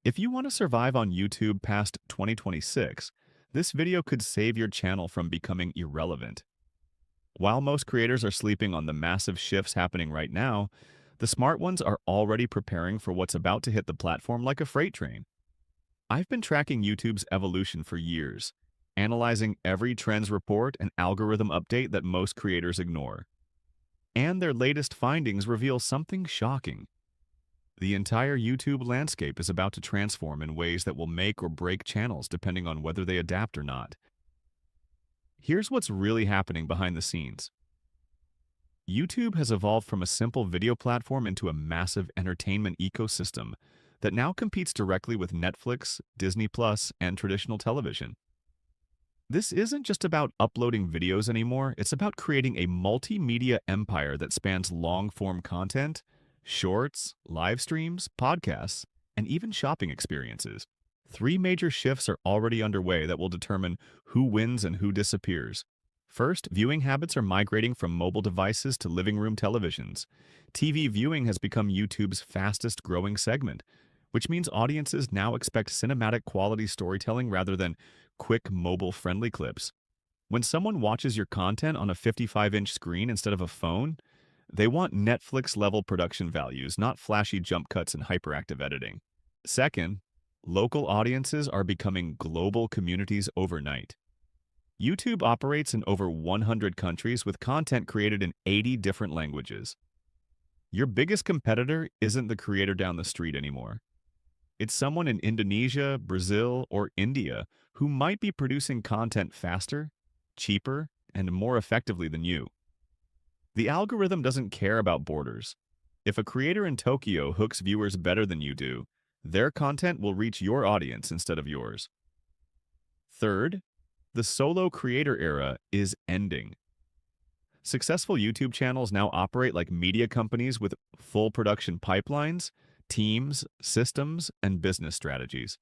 If you want to survive on YouTube past 2026, this video could save your channel from becoming irrelevant. While most creators are sleeping on the massive shifts happening right now, the smart ones are already preparing for what's about to hit the platform like a freight train. I've been tracking YouTube's evolution for years, analyzing every trends report and algorithm update that most creators ignore. And their latest findings reveal something shocking. The entire YouTube landscape is about to transform in ways that will make or break channels depending on whether they adapt or not. Here's what's really happening behind the scenes. YouTube has evolved from a simple video platform into a massive entertainment ecosystem that now competes directly with Netflix, Disney Plus, and traditional television. This isn't just about uploading videos anymore, it's about creating a multimedia empire that spans long-form content, shorts, live streams, podcasts, and even shopping experiences. Three major shifts are already underway that will determine who wins and who disappears. First, viewing habits are migrating from mobile devices to living room televisions. TV viewing has become YouTube's fastest growing segment, which means audiences now expect cinematic quality storytelling rather than quick mobile-friendly clips. When someone watches your content on a 55-inch screen instead of a phone, they want Netflix-level production values, not flashy jump cuts and hyperactive editing. Second, local audiences are becoming global communities overnight. YouTube operates in over 100 countries with content created in 80 different languages. Your biggest competitor isn't the creator down the street anymore. It's someone in Indonesia, Brazil, or India who might be producing content faster, cheaper, and more effectively than you. The algorithm doesn't care about borders. If a creator in Tokyo hooks viewers better than you do, their content will reach your audience instead of yours. Third, the solo creator era is ending. Successful YouTube channels now operate like media companies with full production pipelines, teams, systems, and business strategies.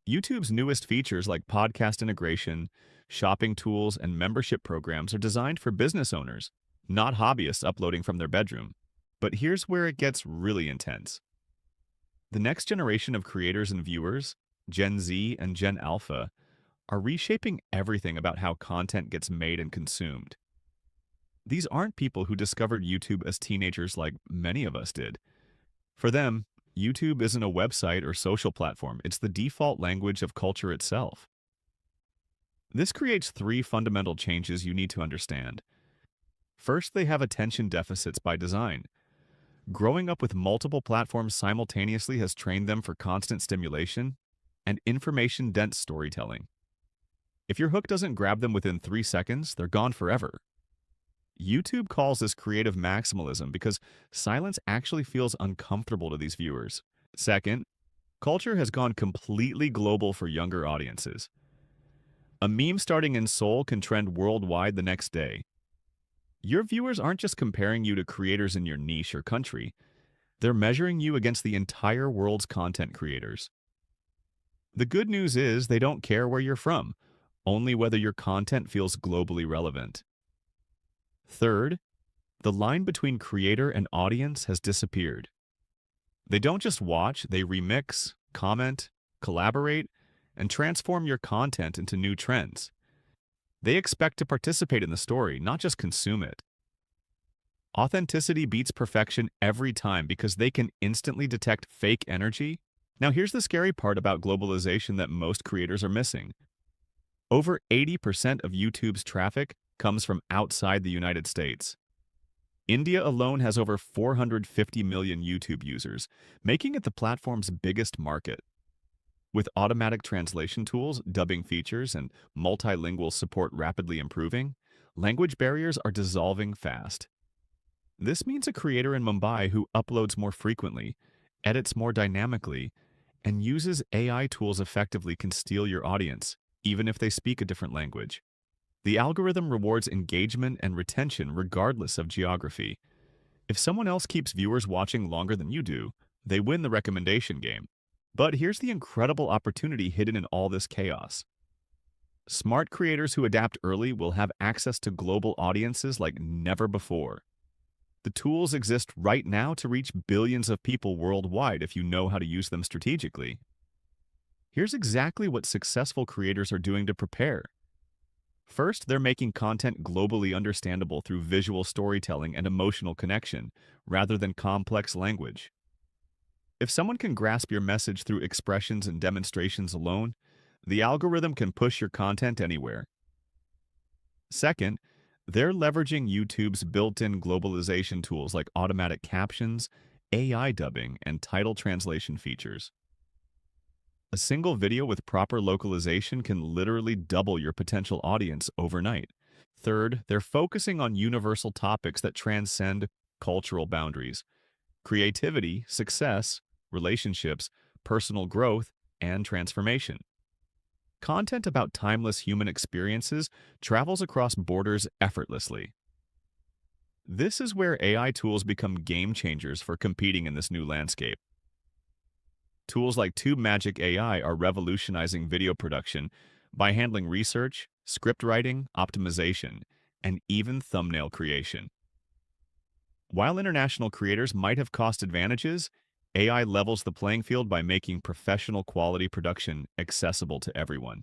YouTube's newest features like podcast integration, shopping tools, and membership programs are designed for business owners, not hobbyists uploading from their bedroom. But here's where it gets really intense. The next generation of creators and viewers, Gen Z and Gen Alpha, are reshaping everything about how content gets made and consumed. These aren't people who discovered YouTube as teenagers like many of us did. For them, YouTube isn't a website or social platform, it's the default language of culture itself. This creates three fundamental changes you need to understand. First, they have attention deficits by design. Growing up with multiple platforms simultaneously has trained them for constant stimulation and information-dense storytelling. If your hook doesn't grab them within 3 seconds, they're gone forever. YouTube calls this creative maximalism because silence actually feels uncomfortable to these viewers. Second, culture has gone completely global for younger audiences. A meme starting in Seoul can trend worldwide the next day. Your viewers aren't just comparing you to creators in your niche or country, they're measuring you against the entire world's content creators. The good news is they don't care where you're from, only whether your content feels globally relevant. Third, the line between creator and audience has disappeared. They don't just watch, they remix, comment, collaborate, and transform your content into new trends. They expect to participate in the story, not just consume it. Authenticity beats perfection every time because they can instantly detect fake energy. Now here's the scary part about globalization that most creators are missing. Over 80% of YouTube's traffic comes from outside the United States. India alone has over 450 million YouTube users, making it the platform's biggest market. With automatic translation tools, dubbing features, and multilingual support rapidly improving, language barriers are dissolving fast. This means a creator in Mumbai who uploads more frequently, edits more dynamically, and uses AI tools effectively can steal your audience, even if they speak a different language. The algorithm rewards engagement and retention regardless of geography. If someone else keeps viewers watching longer than you do, they win the recommendation game. But here's the incredible opportunity hidden in all this chaos. Smart creators who adapt early will have access to global audiences like never before. The tools exist right now to reach billions of people worldwide if you know how to use them strategically. Here's exactly what successful creators are doing to prepare. First, they're making content globally understandable through visual storytelling and emotional connection, rather than complex language. If someone can grasp your message through expressions and demonstrations alone, the algorithm can push your content anywhere. Second, they're leveraging YouTube's built-in globalization tools like automatic captions, AI dubbing, and title translation features. A single video with proper localization can literally double your potential audience overnight. Third, they're focusing on universal topics that transcend cultural boundaries: creativity, success, relationships, personal growth, and transformation. Content about timeless human experiences travels across borders effortlessly. This is where AI tools become game changers for competing in this new landscape. Tools like TubeMagic AI are revolutionizing video production by handling research, script writing, optimization, and even thumbnail creation. While international creators might have cost advantages, AI levels the playing field by making professional quality production accessible to everyone.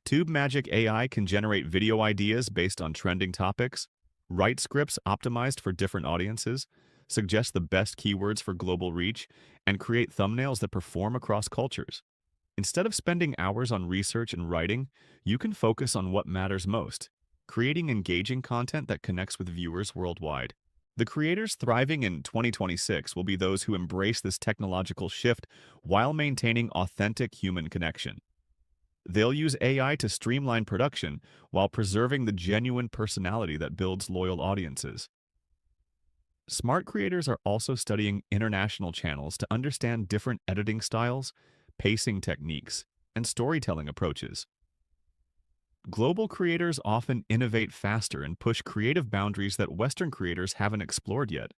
TubeMagic AI can generate video ideas based on trending topics, write scripts optimized for different audiences, suggest the best keywords for global reach, and create thumbnails that perform across cultures. Instead of spending hours on research and writing, you can focus on what matters most: creating engaging content that connects with viewers worldwide. The creators thriving in 2026 will be those who embrace this technological shift while maintaining authentic human connection. They'll use AI to streamline production while preserving the genuine personality that builds loyal audiences. Smart creators are also studying international channels to understand different editing styles, pacing techniques, and storytelling approaches. Global creators often innovate faster and push creative boundaries that Western creators haven't explored yet.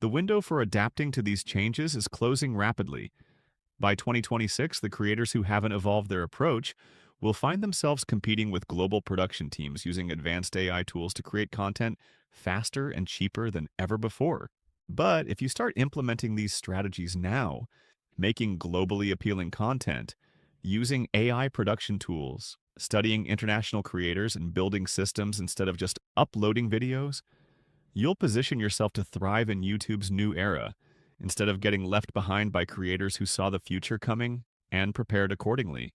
The window for adapting to these changes is closing rapidly. By 2026, the creators who haven't evolved their approach will find themselves competing with global production teams using advanced AI tools to create content faster and cheaper than ever before. But if you start implementing these strategies now, making globally appealing content, using AI production tools, studying international creators, and building systems instead of just uploading videos, you'll position yourself to thrive in YouTube's new era, instead of getting left behind by creators who saw the future coming and prepared accordingly.